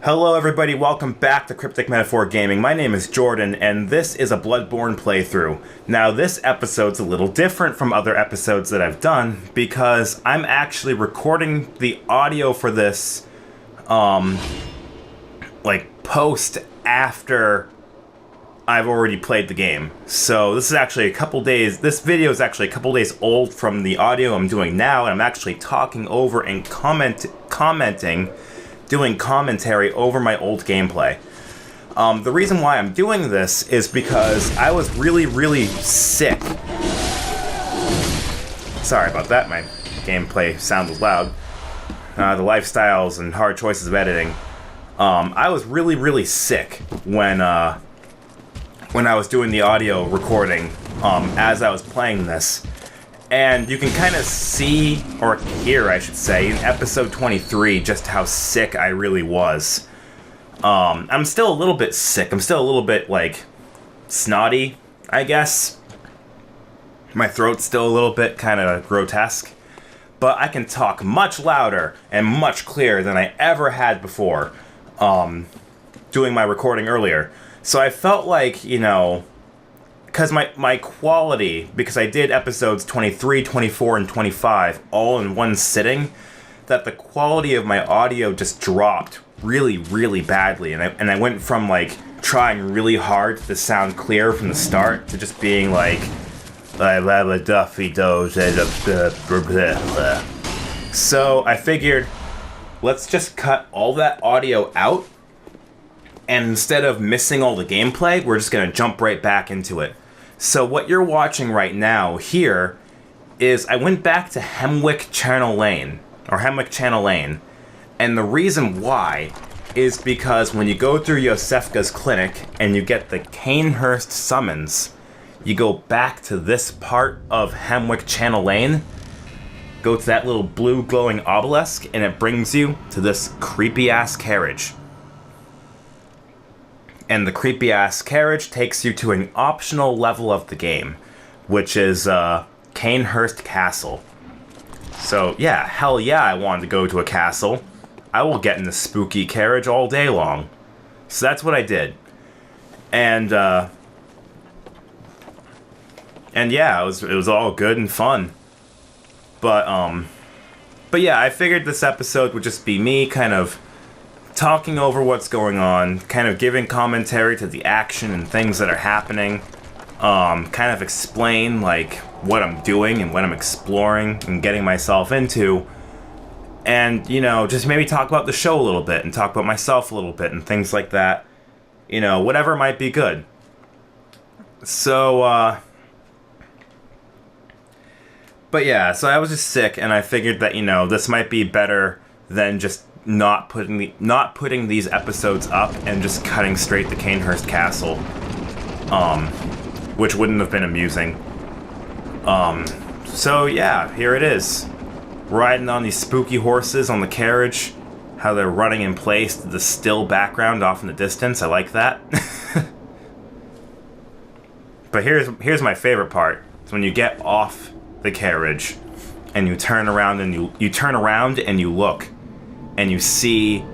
Hello everybody, welcome back to Cryptic Metaphor Gaming. My name is Jordan, and this is a Bloodborne playthrough. Now, this episode's a little different from other episodes that I've done, because I'm actually recording the audio for this, post after I've already played the game. So this is actually this video is actually a couple days old from the audio I'm doing now, and I'm actually talking over and doing commentary over my old gameplay. The reason why I'm doing this is because I was really sick. Sorry about that, my gameplay sounded loud. The lifestyles and hard choices of editing. I was really sick when I was doing the audio recording as I was playing this. And you can kind of see, or hear I should say, in episode 23 just how sick I really was. I'm still a little bit sick. I'm still a little bit, snotty, I guess. My throat's still a little bit kind of grotesque. But I can talk much louder and much clearer than I ever had before, doing my recording earlier. So I felt like, because my quality, because I did episodes 23, 24, and 25 all in one sitting, that the quality of my audio just dropped really badly. And I went from, trying really hard to sound clear from the start to just being So I figured, let's just cut all that audio out. And instead of missing all the gameplay, we're just going to jump right back into it. So what you're watching right now here is I went back to Hemwick Channel Lane, and the reason why is because when you go through Yosefka's clinic and you get the Canehurst summons, you go back to this part of Hemwick Channel Lane, go to that little blue glowing obelisk, and it brings you to this creepy-ass carriage. And the creepy-ass carriage takes you to an optional level of the game, which is Canehurst Castle. So yeah, hell yeah, I wanted to go to a castle. I will get in the spooky carriage all day long. So that's what I did. And yeah, it was all good and fun. But yeah, I figured this episode would just be me kind of talking over what's going on, kind of giving commentary to the action and things that are happening, kind of explain what I'm doing and what I'm exploring and getting myself into, and just maybe talk about the show a little bit and talk about myself a little bit and things like that, whatever might be good. So but yeah, so I was just sick, and I figured that this might be better than just not putting these episodes up and just cutting straight to Canehurst Castle, which wouldn't have been amusing. So yeah, here it is, riding on these spooky horses on the carriage, how they're running in place to the still background off in the distance. I like that. But here's my favorite part. It's when you get off the carriage and you turn around and you look. And you see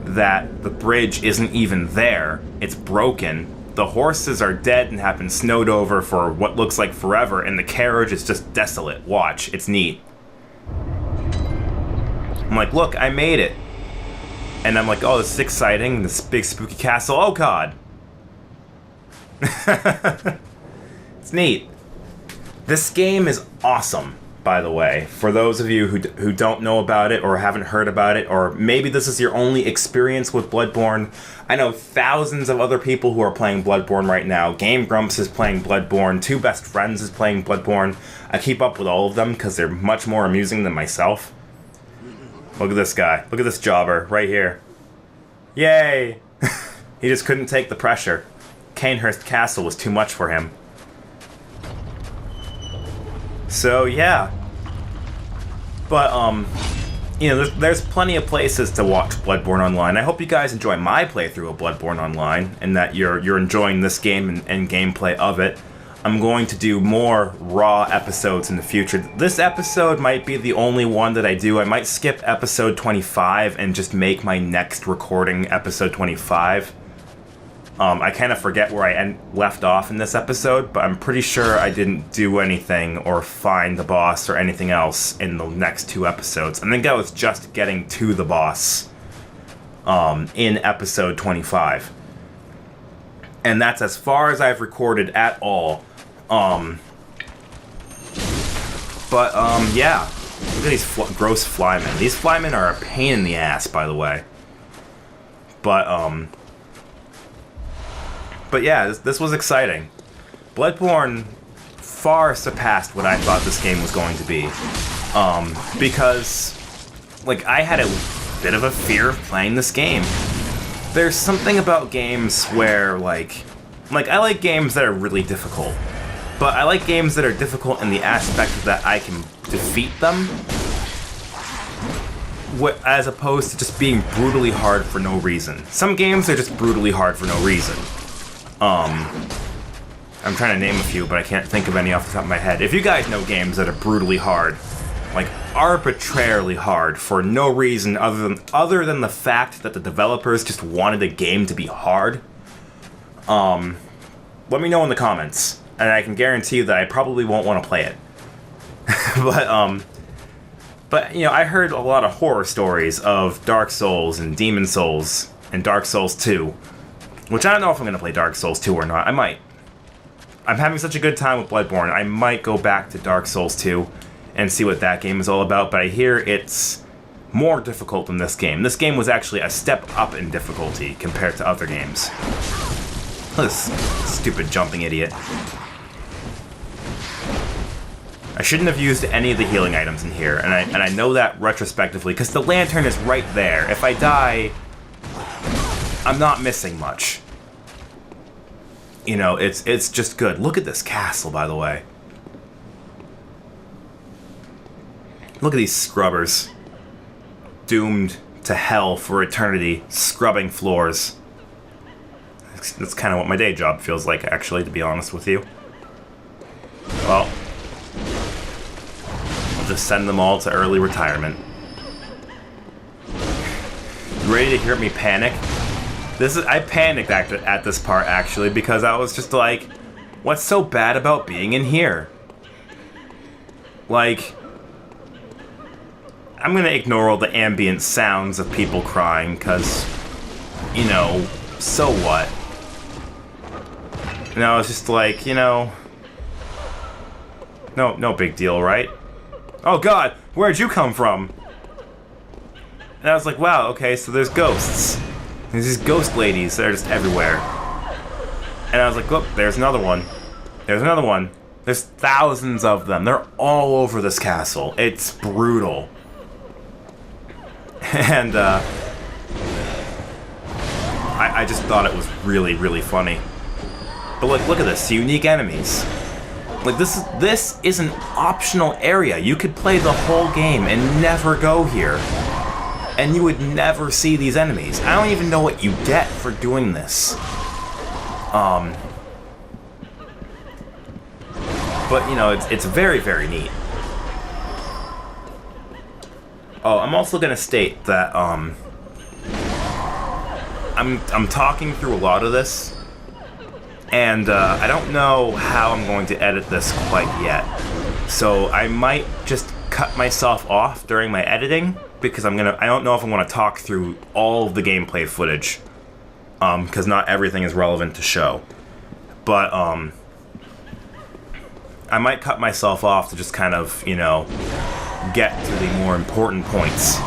that the bridge isn't even there. It's broken. The horses are dead and have been snowed over for what looks like forever, and the carriage is just desolate. Watch, it's neat. I'm like, look, I made it. And I'm like, oh, this is exciting, this big spooky castle. Oh, God. It's neat. This game is awesome. By the way, for those of you who don't know about it or haven't heard about it, or maybe this is your only experience with Bloodborne, I know thousands of other people who are playing Bloodborne right now. Game Grumps is playing Bloodborne, Two Best Friends is playing Bloodborne. I keep up with all of them because they're much more amusing than myself. Look at this guy. Look at this jobber right here. Yay! He just couldn't take the pressure. Canehurst Castle was too much for him. So yeah, but there's plenty of places to watch Bloodborne Online. I hope you guys enjoy my playthrough of Bloodborne Online, and that you're enjoying this game and gameplay of it. I'm going to do more Raw episodes in the future. This episode might be the only one that I do. I might skip episode 25 and just make my next recording episode 25. I kind of forget where I left off in this episode, but I'm pretty sure I didn't do anything or find the boss or anything else in the next 2 episodes. I think I was just getting to the boss in episode 25. And that's as far as I've recorded at all. Yeah. Look at these gross flymen. These flymen are a pain in the ass, by the way. But yeah, this was exciting. Bloodborne far surpassed what I thought this game was going to be. Because, like, I had a bit of a fear of playing this game. There's something about games where, like, I like games that are really difficult. But I like games that are difficult in the aspect that I can defeat them, as opposed to just being brutally hard for no reason. Some games are just brutally hard for no reason. I'm trying to name a few, but I can't think of any off the top of my head. If you guys know games that are brutally hard, like arbitrarily hard for no reason other than the fact that the developers just wanted a game to be hard, let me know in the comments. And I can guarantee you that I probably won't want to play it. But you know, I heard a lot of horror stories of Dark Souls and Demon Souls and Dark Souls 2, which I don't know if I'm going to play Dark Souls 2 or not. I might. I'm having such a good time with Bloodborne, I might go back to Dark Souls 2 and see what that game is all about, but I hear it's more difficult than this game. This game was actually a step up in difficulty compared to other games. Look at this stupid jumping idiot. I shouldn't have used any of the healing items in here, and I know that retrospectively, because the lantern is right there. If I die, I'm not missing much. You know, it's just good. Look at this castle, by the way. Look at these scrubbers. Doomed to hell for eternity, scrubbing floors. That's kind of what my day job feels like, actually, to be honest with you. Well, I'll just send them all to early retirement. You ready to hear me panic? I panicked at this part, actually, because I was just like, what's so bad about being in here? Like, I'm gonna ignore all the ambient sounds of people crying, because, you know, so what? And I was just like, you know, no big deal, right? Oh god, where'd you come from? And I was like, wow, okay, so there's ghosts. There's these ghost ladies that are just everywhere. And I was like, look, there's another one. There's another one. There's thousands of them. They're all over this castle. It's brutal. And, I just thought it was really, really funny. But look at this, unique enemies. Like, this is an optional area. You could play the whole game and never go here. And you would never see these enemies. I don't even know what you get for doing this. But, you know, it's very, very neat. Oh, I'm also gonna state that, I'm talking through a lot of this, and, I don't know how I'm going to edit this quite yet. So I might just cut myself off during my editing, because I don't know if I'm gonna talk through all of the gameplay footage, because not everything is relevant to show. But, I might cut myself off to just kind of, you know, get to the more important points.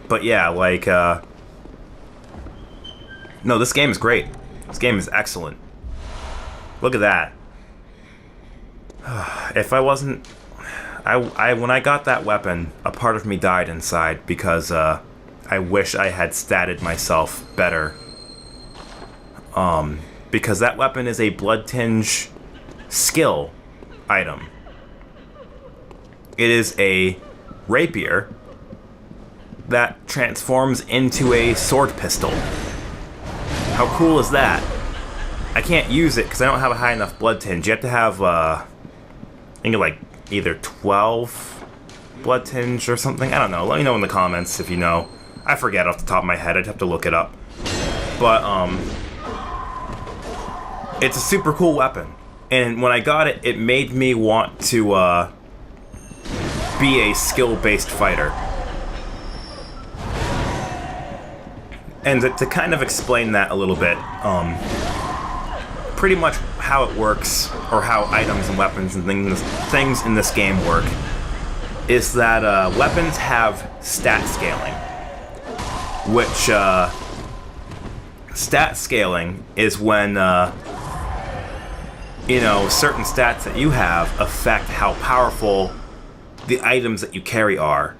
But yeah, like, no, this game is great. This game is excellent. Look at that. If I wasn't... when I got that weapon, a part of me died inside because, I wish I had statted myself better. Because that weapon is a blood tinge skill item. It is a rapier that transforms into a sword pistol. How cool is that? I can't use it because I don't have a high enough blood tinge. You have to have, I think like either 12 blood tinge or something. I don't know. Let me know in the comments if you know. I forget off the top of my head. I'd have to look it up. But, it's a super cool weapon. And when I got it, it made me want to, be a skill-based fighter. And to kind of explain that a little bit, pretty much how it works, or how items and weapons and things in this game work, is that weapons have stat scaling. Which, stat scaling is when, you know, certain stats that you have affect how powerful the items that you carry are.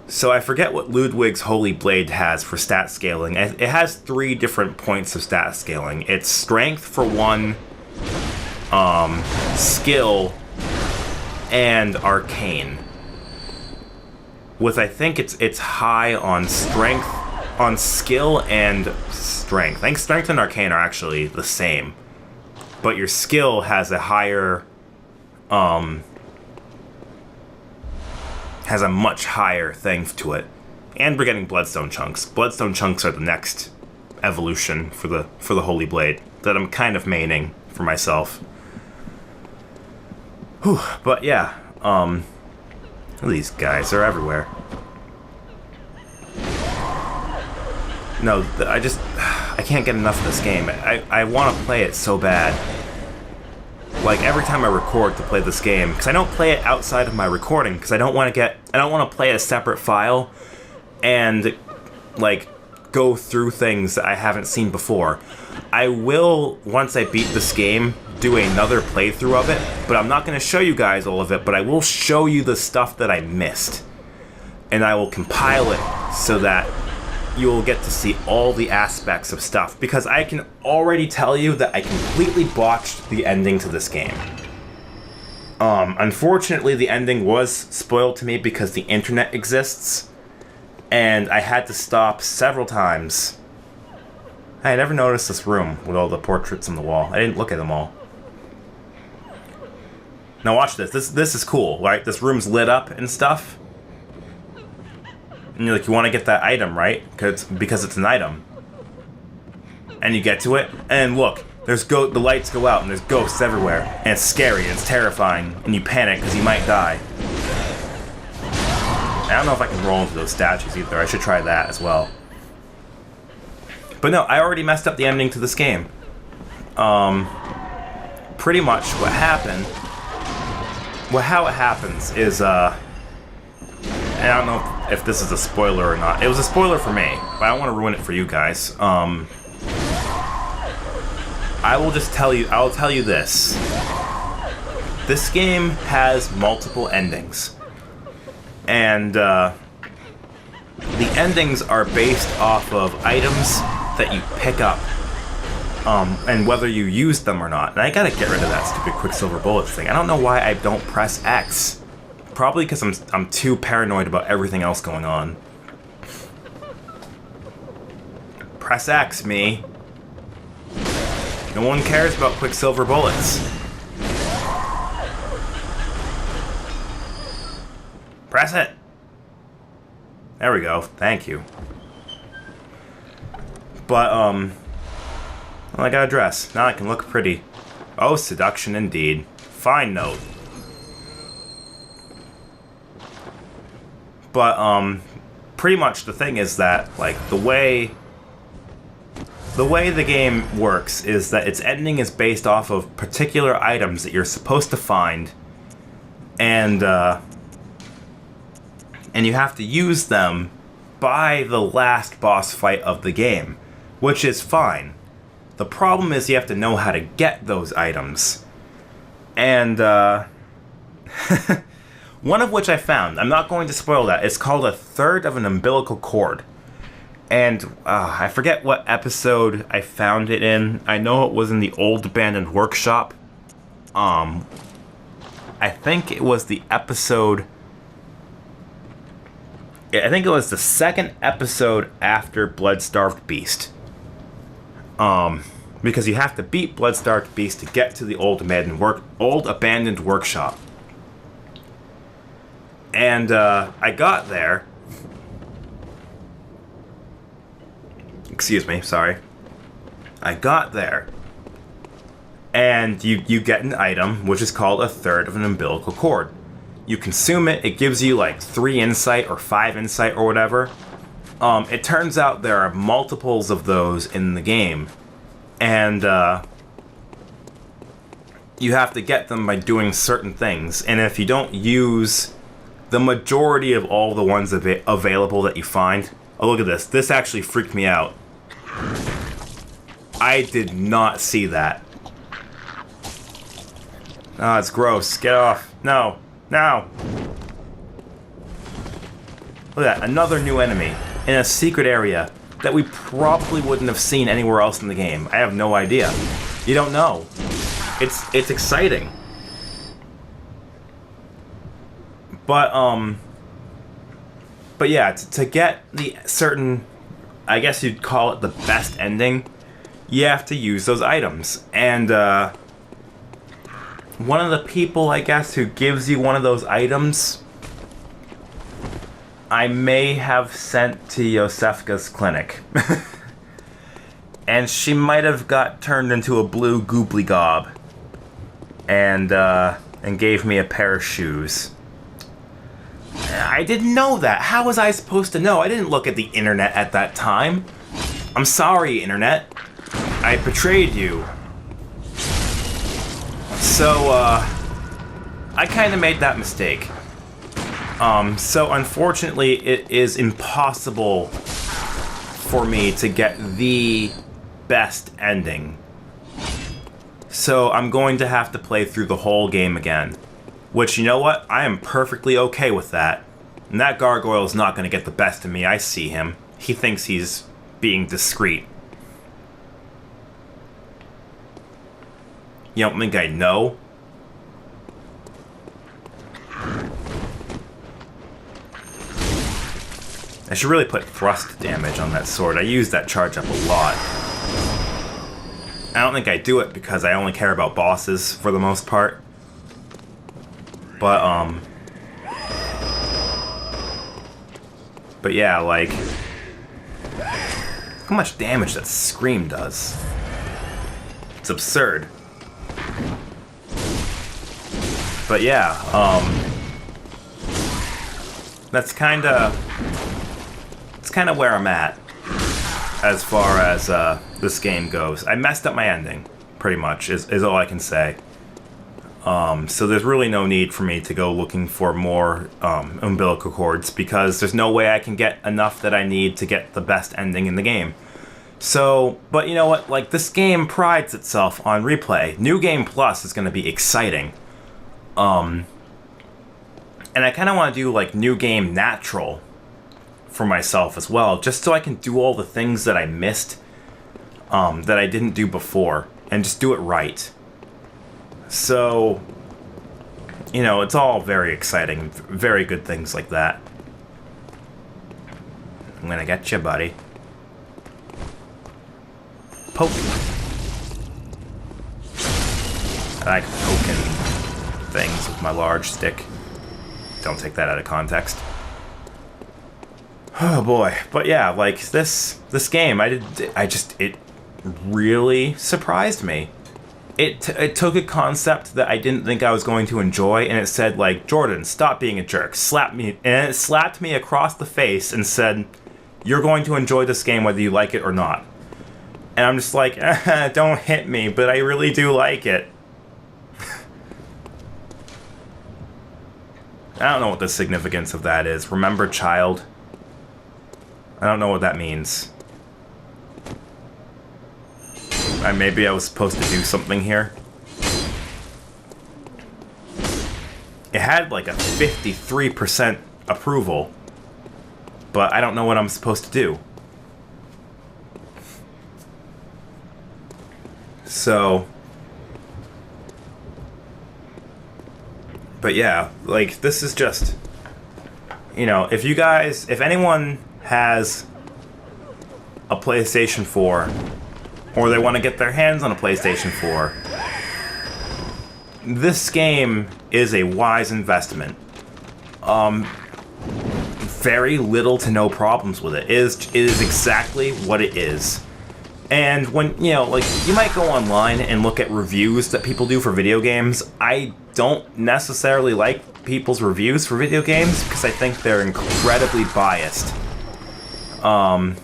So I forget what Ludwig's Holy Blade has for stat scaling. It has 3 different points of stat scaling. It's strength for 1, skill, and arcane. With, I think it's high on strength, on skill and strength. I think strength and arcane are actually the same. But your skill has a higher, has a much higher thing to it. And we're getting bloodstone chunks. Bloodstone chunks are the next evolution for the Holy Blade that I'm kind of maining for myself. Whew, but yeah, these guys are everywhere. No, I can't get enough of this game. I want to play it so bad. Like, every time I record to play this game, because I don't play it outside of my recording, because I don't want to play a separate file and, like, go through things that I haven't seen before. I will, once I beat this game, do another playthrough of it, but I'm not going to show you guys all of it, but I will show you the stuff that I missed. And I will compile it so that you will get to see all the aspects of stuff, because I can already tell you that I completely botched the ending to this game. Unfortunately, the ending was spoiled to me because the internet exists, and I had to stop several times. I never noticed this room with all the portraits on the wall. I didn't look at them all. Now watch this. This is cool, right? This room's lit up and stuff. And you're like, you want to get that item, right? Because it's an item. And you get to it, and look, the lights go out, and there's ghosts everywhere. And it's scary, and it's terrifying, and you panic because you might die. I don't know if I can roll into those statues either. I should try that as well. But no, I already messed up the ending to this game. Pretty much what happened... Well, how it happens is, I don't know if this is a spoiler or not. It was a spoiler for me, but I don't want to ruin it for you guys. I will just tell you, I'll tell you this. This game has multiple endings. And, the endings are based off of items that you pick up. And whether you use them or not. And I gotta get rid of that stupid Quicksilver Bullets thing. I don't know why I don't press X. Probably because I'm too paranoid about everything else going on. Press X, me. No one cares about Quicksilver Bullets. Press it! There we go. Thank you. But, well, I got a dress. Now I can look pretty. Oh, seduction indeed. Fine note. But, pretty much the thing is that, like, the way the game works is that its ending is based off of particular items that you're supposed to find, and you have to use them by the last boss fight of the game, which is fine. The problem is you have to know how to get those items. And, one of which I found. I'm not going to spoil that. It's called a third of an umbilical cord. And, I forget what episode I found it in. I know it was in the old abandoned workshop. I think it was the episode... I think it was the second episode after Blood-Starved Beast. Because you have to beat Bloodstark Beast to get to the old abandoned workshop. And I got there. Excuse me, sorry. I got there. And you get an item, which is called a third of an umbilical cord. You consume it, it gives you like 3 insight or 5 insight or whatever. It turns out there are multiples of those in the game. And you have to get them by doing certain things. And if you don't use the majority of all the ones available that you find... Oh, look at this. This actually freaked me out. I did not see that. Oh, it's gross. Get off. No. No. Look at that. Another new enemy in a secret area that we probably wouldn't have seen anywhere else in the game. I have no idea. You don't know. It's exciting. But yeah, to get the certain, I guess you'd call it the best ending, you have to use those items. And one of the people, I guess, who gives you one of those items, I may have sent to Yosefka's clinic. And she might have got turned into a blue goobly gob. And gave me a pair of shoes. I didn't know that. How was I supposed to know? I didn't look at the internet at that time. I'm sorry, internet. I betrayed you. So, I kind of made that mistake. So unfortunately, it is impossible for me to get the best ending. So I'm going to have to play through the whole game again. Which, you know what? I am perfectly okay with that. And that gargoyle is not going to get the best of me. I see him. He thinks he's being discreet. You don't think I know? I should really put thrust damage on that sword. I use that charge up a lot. I don't think I do it because I only care about bosses for the most part. But yeah, like, how much damage that scream does. It's absurd. But yeah, that's it's kind of where I'm at as far as this game goes. I messed up my ending, pretty much, is all I can say. So there's really no need for me to go looking for more umbilical cords, because there's no way I can get enough that I need to get the best ending in the game. So, but you know what, like, this game prides itself on replay. New Game Plus is going to be exciting. And I kind of want to do, like, New Game Natural for myself as well, just so I can do all the things that I missed, that I didn't do before, and just do it right. So, you know, it's all very exciting, very good things like that. I'm gonna get you, buddy. Poke. I like poking things with my large stick. Don't take that out of context. Oh boy, but yeah, like this game, it really surprised me. It took a concept that I didn't think I was going to enjoy, and it said, like, Jordan, stop being a jerk, slap me, and it slapped me across the face and said, you're going to enjoy this game whether you like it or not. And I'm just like, don't hit me, but I really do like it. I don't know what the significance of that is. Remember, child? I don't know what that means. Maybe I was supposed to do something here. It had like a 53% approval, but I don't know what I'm supposed to do. So, but yeah, like, this is just, you know, if anyone has a PlayStation 4 or they want to get their hands on a PlayStation 4. This game is a wise investment. Very little to no problems with it. It is exactly what it is. And when, like, you might go online and look at reviews that people do for video games. I don't necessarily like people's reviews for video games because I think they're incredibly biased. I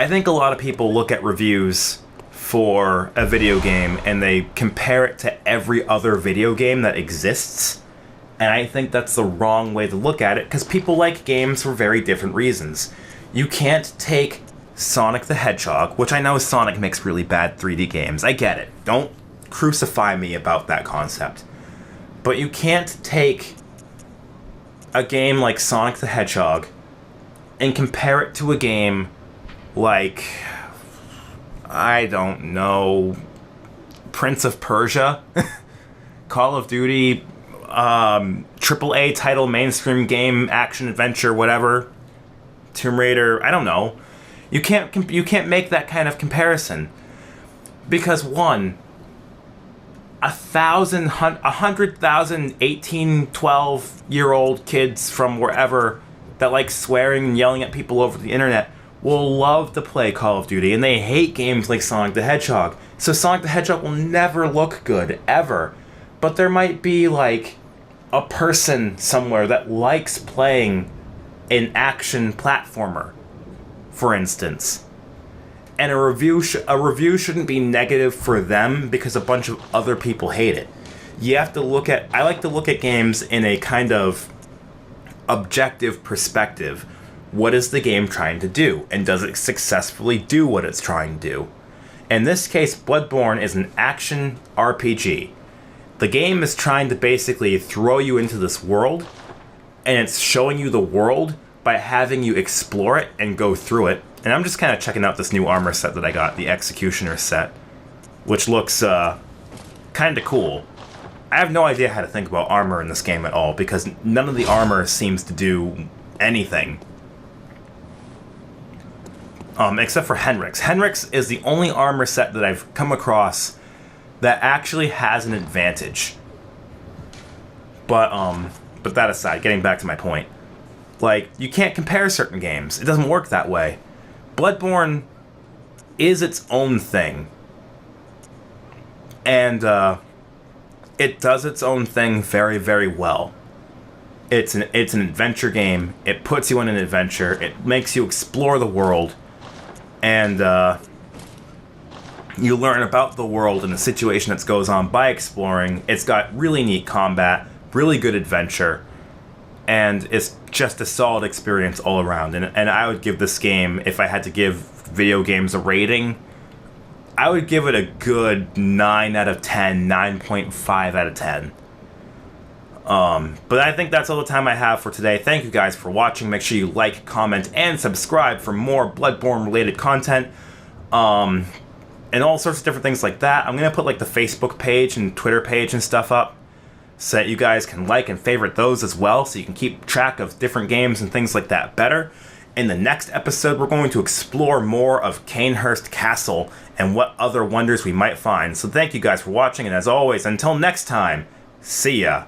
think a lot of people look at reviews for a video game and they compare it to every other video game that exists. And I think that's the wrong way to look at it because people like games for very different reasons. You can't take Sonic the Hedgehog, which I know Sonic makes really bad 3D games. I get it. Don't crucify me about that concept. But you can't take a game like Sonic the Hedgehog and compare it to a game like, I don't know, Prince of Persia, Call of Duty, AAA title, mainstream game, action adventure, whatever, Tomb Raider, I don't know. You can't make that kind of comparison because 100,000 18, 12-year-old kids from wherever that like swearing and yelling at people over the internet will love to play Call of Duty, and they hate games like Sonic the Hedgehog. So Sonic the Hedgehog will never look good, ever. But there might be, like, a person somewhere that likes playing an action platformer, for instance. And a review shouldn't be negative for them because a bunch of other people hate it. You have to I like to look at games in a kind of objective perspective. What is the game trying to do? And does it successfully do what it's trying to do? In this case, Bloodborne is an action RPG. The game is trying to basically throw you into this world, and it's showing you the world by having you explore it and go through it. And I'm just kind of checking out this new armor set that I got, the Executioner set, which looks kind of cool. I have no idea how to think about armor in this game at all, because none of the armor seems to do anything. Except for Henrik's. Henrik's is the only armor set that I've come across that actually has an advantage. But that aside, getting back to my point, like, you can't compare certain games. It doesn't work that way. Bloodborne is its own thing. And it does its own thing very, very well. It's an adventure game. It puts you on an adventure. It makes you explore the world. And you learn about the world and the situation that goes on by exploring. It's got really neat combat, really good adventure, and it's just a solid experience all around. And I would give this game, if I had to give video games a rating, I would give it a good 9 out of 10, 9.5 out of 10. But I think that's all the time I have for today. Thank you guys for watching. Make sure you like, comment, and subscribe for more Bloodborne-related content. And all sorts of different things like that. I'm going to put like the Facebook page and Twitter page and stuff up so that you guys can like and favorite those as well, so you can keep track of different games and things like that better. In the next episode, we're going to explore more of Canehurst Castle and what other wonders we might find. So thank you guys for watching, and as always, until next time, see ya.